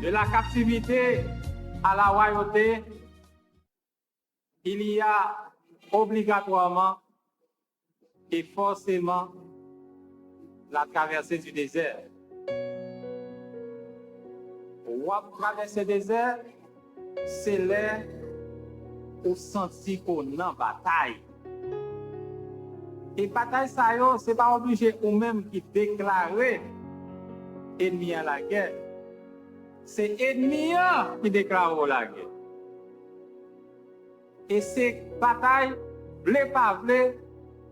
De la captivité à la royauté, il y a obligatoirement et forcément la traversée du désert. Ou à traverser le désert, c'est là où senti qu'on est en bataille. Et bataille, ça, c'est pas obligé ou même qui déclarer ennemi à la guerre. C'est ennemi qui déclare la guerre. Et c'est bataille, blé pas blé,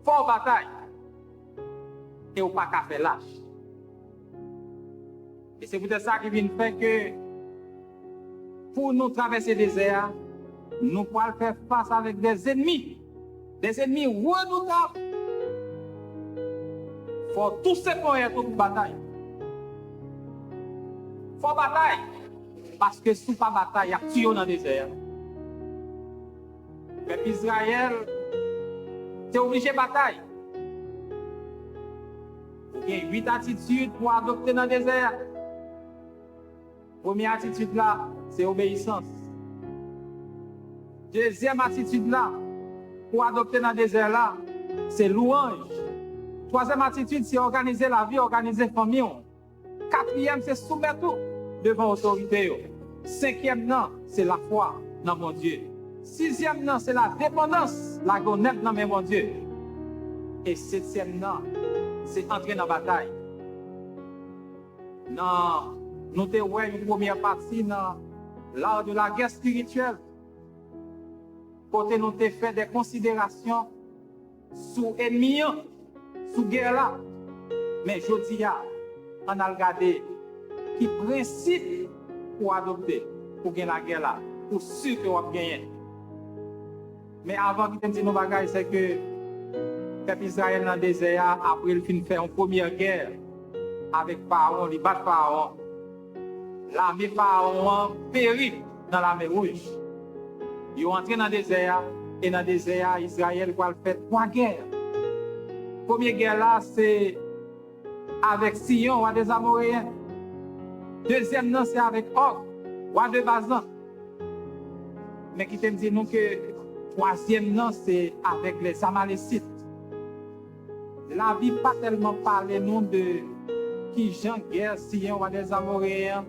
fort bataille. Et ou pas qu'à faire lâche. Et c'est peut-être ça qui vient faire que pour nous traverser le désert, nous pouvons faire face avec des ennemis redoutables. Il faut tous ces moyens pour bataille. Il faut bataille. Parce que si pas bataille, il y a tué dans le désert. Mais Israël, c'est obligé de bataille. Il y a 8 attitudes pour adopter dans le désert. Première attitude là, c'est obéissance. Deuxième attitude là, pour adopter dans le désert là, c'est louange. Troisième attitude, c'est organiser la vie, organiser la famille. Quatrième, c'est soumettre tout devant l'autorité. Cinquième, non, c'est la foi dans mon Dieu. Sixième, non, c'est la dépendance, la gonette dans mon Dieu. Et septième, non, c'est entrer dans la bataille. Non, nous avons une première partie dans l'art de la guerre spirituelle. Côté nous avons fait des considérations sur l'ennemi, sur la guerre là. Mais je dis, on a regardé qui principe pour adopter, pour gagner la guerre là, pour sûr que on va gagner. Mais avant que je dise nos bagages, c'est que le peuple Israël dans le désert, après il finit faire une première guerre avec Pharaon, il bat Pharaon. L'armée Pharaon périt dans la mer Rouge. Ils sont entrés dans le désert, et dans le désert, Israël va faire 3 guerres. La première guerre là, c'est avec Sion, roi des Amoréens. Deuxième, non, c'est avec Og, roi de Bazan. Mais qui te dit nous que troisième, non, c'est avec les Amalécites. La Bible pas tellement parlé nous de qui Jean guerre Sion, roi des Amoréens,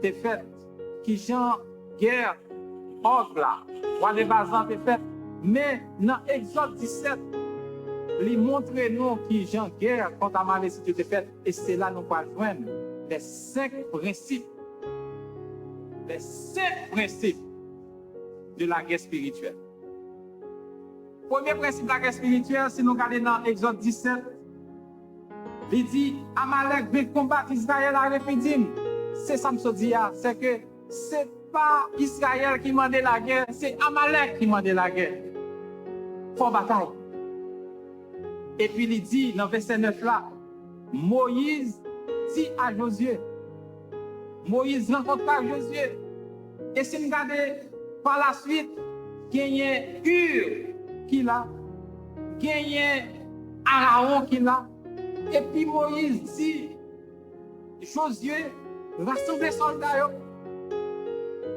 t'es fait. Qui Jean guerre Og là, roi de Bazan, t'es fait. Mais dans Exode 17, il montre nous qui Jean guerre contre Amalécites t'es fait. Et c'est là nous pas joindre les 5 principes. Les 5 principes de la guerre spirituelle. Premier principe de la guerre spirituelle, si nous regardons dans Exode 17, il dit Amalek veut combattre Israël à Rephidim. C'est ça que je dis, c'est que ce n'est pas Israël qui m'a la guerre, c'est Amalek qui m'a la guerre. Il faut bataille. Et puis il dit dans verset 9 là, Moïse dit à Josué, Moïse rencontre Josué. Et si nous regardons par la suite, gagner Hur qui l'a, gagner Aaron qui l'a. Et puis Moïse dit, Josué, rassemblez les soldats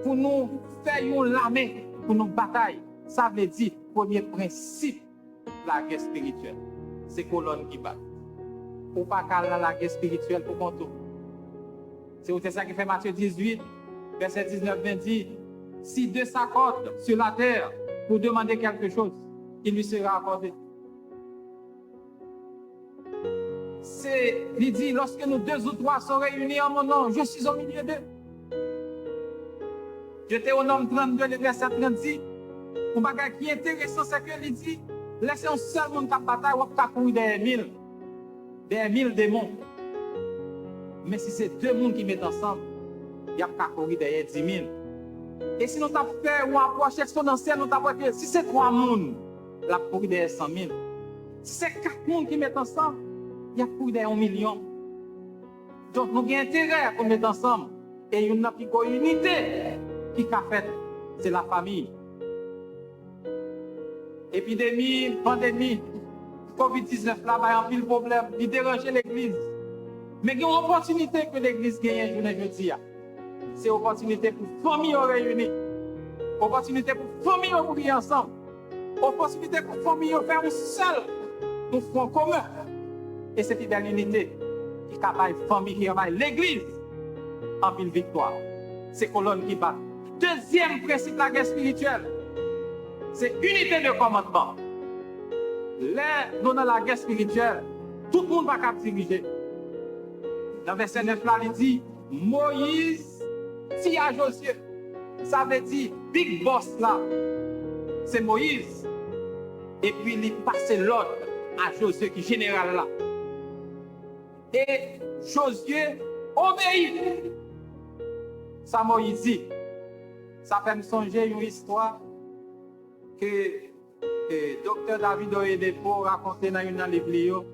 pour nous faire une armée, pour nous bataille. Ça veut dire, premier principe de la guerre spirituelle, c'est colonne qui bat. Pour pas qu'à la guerre spirituelle pour compter. C'est ça qui fait Matthieu 18, verset 19-20 dit, si 2 s'accordent sur la terre pour demander quelque chose, il lui sera accordé. Il dit, lorsque nous 2 ou 3 sont réunis en mon nom, je suis au milieu d'eux. Deutéronome 32, le verset 30 dit, un bagage qui est intéressant, c'est qu'il dit, laissez un seul monde qui bataille, ou qui courir des 1000 démons. Mais si c'est 2 mondes qui mettent ensemble, il y a qu'à courir derrière 10 000. Et si nous avons fait une approche exponentielle, nous avons fait, si c'est 3 mondes, il y a courir derrière 100 000. Si c'est 4 mondes qui mettent ensemble, il y a courir derrière 1 million. Donc nous avons intérêt pour mettre ensemble. Et il y a une unité qui a fait, c'est la famille. Épidémie, pandémie, COVID-19, là, il y a un pile problème, il dérange l'église. Mais il y a une opportunité que l'église gagne aujourd'hui. c'est opportunité pour famille réunie. Opportunité pour famille pour prier ensemble. Opportunité pour famille faire un seul, un front commun. Et cette belle unité qui est capable de famille, qui est capable l'église en ville victoire. C'est colonne qui bat. Deuxième principe de la guerre spirituelle, c'est unité de commandement. Là, nous dans la guerre spirituelle, tout le monde va capable diriger. Dans le verset 9 là, il dit Moïse dit à Josué. Ça veut dire big boss là, c'est Moïse. Et puis il passe l'ordre à Josué qui est général là. Et Josué obéit. Ça Moïse dit. Ça fait me songer une histoire que docteur David Oyedepo racontait dans une livre.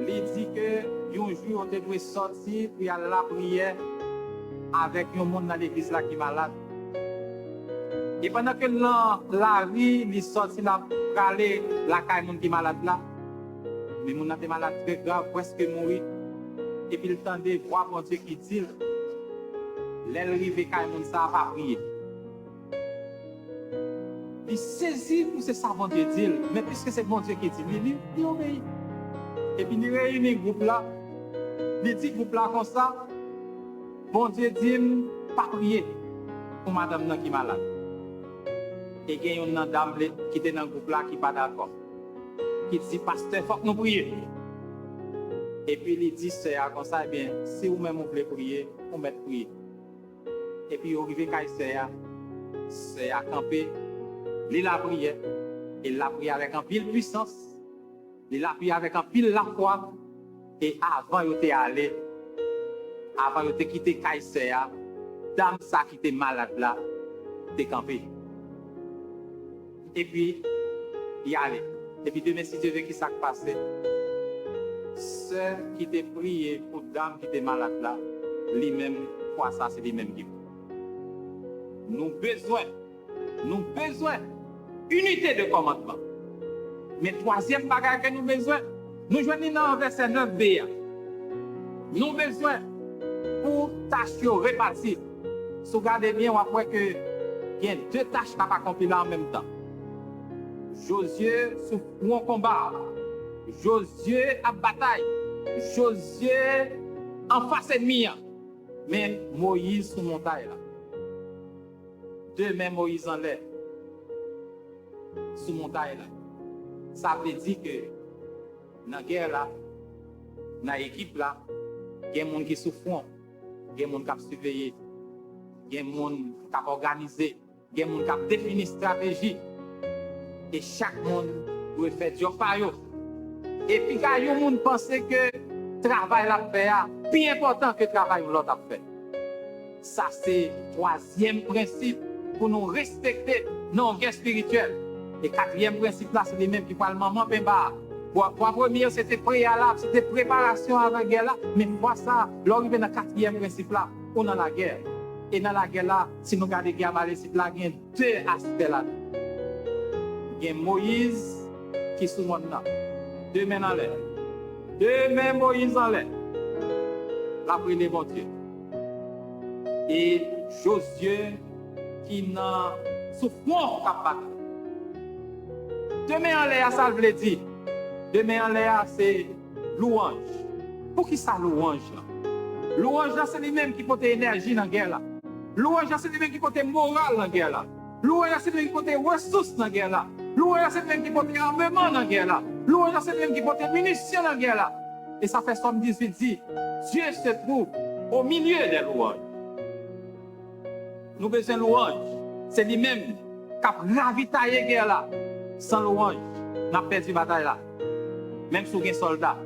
Il dit que un jour on devait sortir puis aller la prière avec un monde dans l'église là qui est malade. Et pendant que la vie il sorti là pour aller la caille monde qui est malade là, mais mon était malade très grave presque mourir. Et puis il tendait voir mon Dieu qui dit l'arrivée caille monde ça pas prier. Il saisit pour ce savant Dieu dit, mais puisque c'est mon Dieu qui dit, il obéit. Et puis il réunit le groupe là, il dit groupe là comme ça, bon Dieu dit, pas prier pour madame qui est malade. Et il y a une dame qui était dans le groupe là qui n'est pas d'accord. Qui dit, pasteur, il faut que nous prions. Et puis il dit, c'est comme ça, eh bien, si vous-même vous voulez prier, vous mettez prier. Et puis il arrive à c'est à camper. Il a prié, il a prié avec un pile puissance, il a prié avec un pile la foi, et avant il était allé, avant il était quitté Kaïséa, dame ça qui était malade là, était campé. Et puis, il allait. Et puis demain, si Dieu veut, qui s'est passé, ceux qui étaient prié pour dame qui était malade là, lui-même, quoi ça, c'est lui-même qui. Nous besoin unité de commandement. Mais troisième bagage que nous besoin, nous joignons dans le verset 9b. Nous besoin pour tâches réparties. Si vous regardez bien, on voit que il y a deux tâches qui sont accomplies en même temps. Josué sous un combat. Josué à bataille. Josué en face ennemi. Mais Moïse sous montagne. Demain Moïse en l'air. Sous montagne là. Ça veut dire que dans la guerre là, dans l'équipe là, il y a des gens qui souffrent, il y a des gens qui surveillent, il y a des gens qui organisé, il y a des gens qui défini une stratégie. Et chaque monde doit faire du par eux. Et puis quand les gens pensent que le travail la fait est plus important que le travail que l'autre a fait. Ça c'est le troisième principe pour nous respecter nos guerres spirituelles. Et quatrième principe là, c'est les mêmes qui parlent maman pemba. Pour premier, c'était préalable, c'était préparation avant la guerre là. Mais pour ça, l'arrivée dans le quatrième principe là, on a la guerre. Et dans la guerre là, si nous regardons la guerre maléfique là, il y a deux aspects là. Il y a Moïse qui est sous le monde là. Deux mains en l'air. Deux mains Moïse en l'air. La prière bon Dieu. Et Josué qui n'a souffrant capable. Demain en l'air, ça veut dire. Demain en l'air, c'est louange. Pour qui ça louange là? Louange là, c'est lui-même qui porte énergie dans la guerre là. Louange là, c'est lui-même qui porte morale dans la guerre là. Louange là, c'est lui-même qui porte ressources dans la guerre là. Louange là, c'est lui-même qui porte armement dans la guerre là. Louange là, c'est lui-même qui porte munitions dans la guerre là. Et ça fait Somme 18 dit, Dieu se trouve au milieu des louanges. Nous besoin de louange. C'est lui-même qui a ravitaillé la guerre là. Sans louange, on a perdu la bataille là. Même si vous êtes un soldat,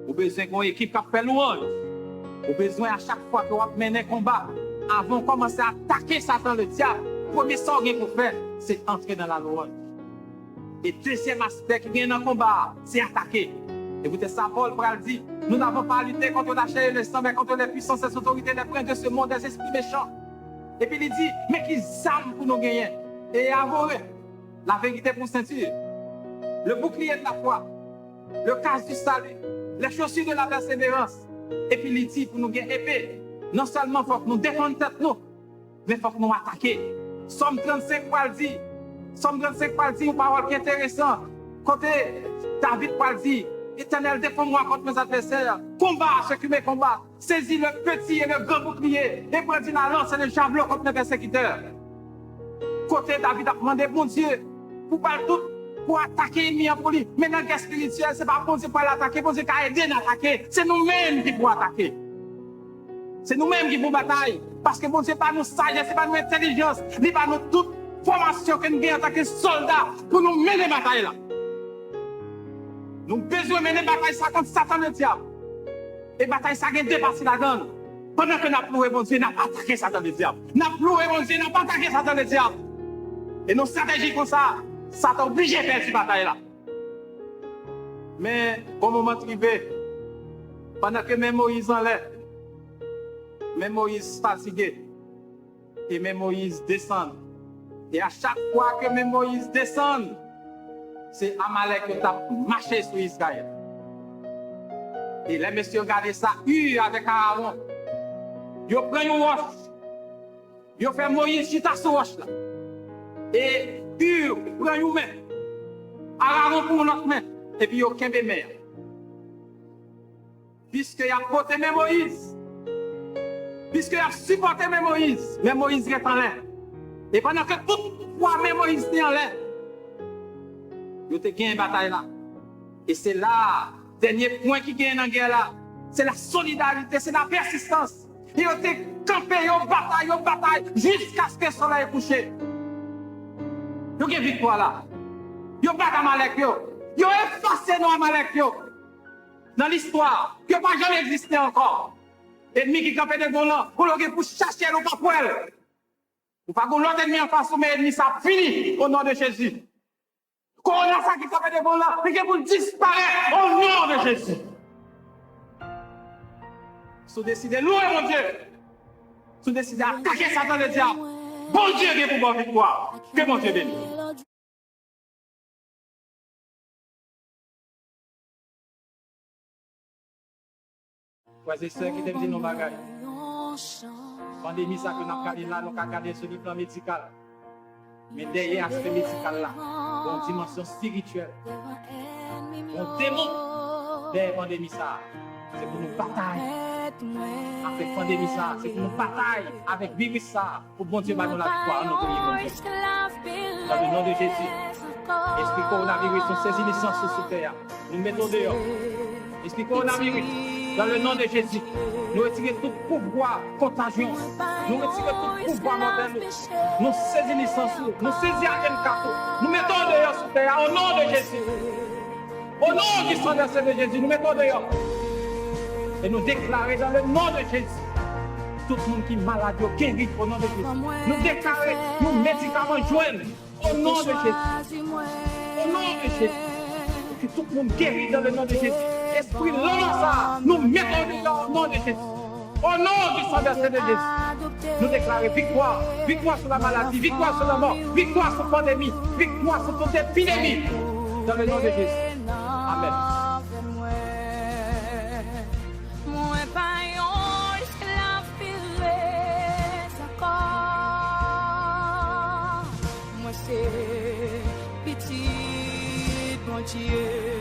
vous avez besoin d'une équipe qui a fait louange. Vous avez besoin à chaque fois que vous menez un combat, avant de commencer à attaquer Satan le diable, le premier sort que vous faire, c'est entrer dans la louange. Et deuxième aspect qui vient dans le combat, c'est attaquer. Écoutez ça, Paul dit, nous n'avons pas à lutter contre la chair et le sang, mais contre les puissances, les autorités, les princes de ce monde, des esprits méchants. Et puis il dit, mais qu'ils arment pour nous gagner. Et avouer la vérité pour ceinture, le bouclier de la foi, le casque du salut, les chaussures de la persévérance. Et puis il dit pour nous gagner épée. Non seulement il faut que nous défendions tête nous, mais il faut que nous attaquions. Somme 35 pour dire, Somme 35 pour dire une parole qui est intéressante. Côté David pour dire, Éternel, défends-moi contre mes adversaires. Combat ceux qui me combattent. Saisis le petit et le grand bouclier. Et prends la lance et le javelot contre mes persécuteurs. Côté David a demandé, bon Dieu, pour parler tout, pour attaquer l'ennemi pour lui. Mais dans la guerre spirituelle, ce n'est pas bon Dieu pour l'attaquer, bon Dieu qui a aidé à attaquer. C'est nous-mêmes qui pouvons attaquer. C'est nous-mêmes qui pouvons batailler. Parce que bon Dieu, pas nous sagesse, c'est pas nous intelligence, n'est pas nous toute formation que nous avons en tant que soldats pour nous mener la bataille là. Nous avons besoin de mener la bataille ça contre Satan le diable. Et la bataille ça a deux parties là-dedans. Pendant que nous avons loué mon Dieu, nous n'avons pas attaqué Satan le diable. Nous avons loué mon Dieu, nous n'avons pas attaqué Satan le diable. Et nos stratégies comme ça, Satan est obligé de faire cette bataille là. Mais au moment arrivé, pendant que même Moïse en l'air, même Moïse fatigué, et même Moïse descend. Et à chaque fois que même Moïse descend, c'est Amalek qui a marché sur Israël. Et les messieurs regardent ça, avec Aaron. Ils prennent une roche. Ils font Moïse chita sur roche là. Et prend une main. Aaron pour l'autre main. Et puis ils ont kembe main. Puisqu'il a porté même Moïse. Puisqu'il a supporté même Moïse. Mais Moïse est en l'air. Et pendant que tout fois même Moïse est en l'air, il y a gagné une bataille là. Et c'est là, dernier point qui gagne dans la guerre là, c'est la solidarité, c'est la persistance. Ils ont campé, ils ont bataille, jusqu'à ce que le soleil est couché. Ils ont gagné une victoire là. Ils ont battu Amalek, ils ont effacé nos Amalek dans l'histoire. Ils n'ont pas jamais existé encore. Ennemi qui campait de Golan, pour chercher le papouel. Ou pas l'autre ennemi en face, mais l'ennemi ça fini au nom de Jésus. Corona ça qui campait de Golan, mais que vous disparaître au nom de Jésus. Si vous décidez de louer mon Dieu, si vous décidez d'attaquer Satan le diable, bon Dieu est pour votre victoire. Que mon Dieu bénisse. Frères et sœurs qui t'aiment nos bagages. Pandémie, ça que nous avons regardé là, nous avons regardé sur le plan médical. Mais derrière l'aspect médical là, il y a une dimension spirituelle. On démon derrière la pandémie, ça, c'est pour nous batailler. Avec la pandémie, ça, c'est pour nous batailler. Avec le virus, ça, pour bon Dieu, nous la victoire. Dans le nom de Jésus, esprit coronavirus, nous saisissons licence sur terre. Nous mettons dehors. Esprit coronavirus. Dans le nom de Jésus, nous retirons tout pouvoir contagion. Nous retirons tout pouvoir mortel. Nous saisissons licence. Nous saisissons M4. Nous mettons dehors sur terre au nom de Jésus. Au nom du sang de Jésus, nous mettons dehors. Et nous déclarons dans le nom de Jésus. Tout le monde qui est malade, guéri au nom de Jésus. Nous déclarons, nos médicaments joignent au nom de Jésus. Au nom de Jésus. Que tout le monde guérit dans le nom de Jésus. Esprit ça, nous mettons dans le nom de Jésus. Au nom du sang de Jésus, nous déclarons victoire. Victoire sur la maladie, victoire sur la mort, victoire sur la pandémie, victoire sur toute épidémie. Dans le nom de Jésus. Amen. Moi c'est petit bon Dieu.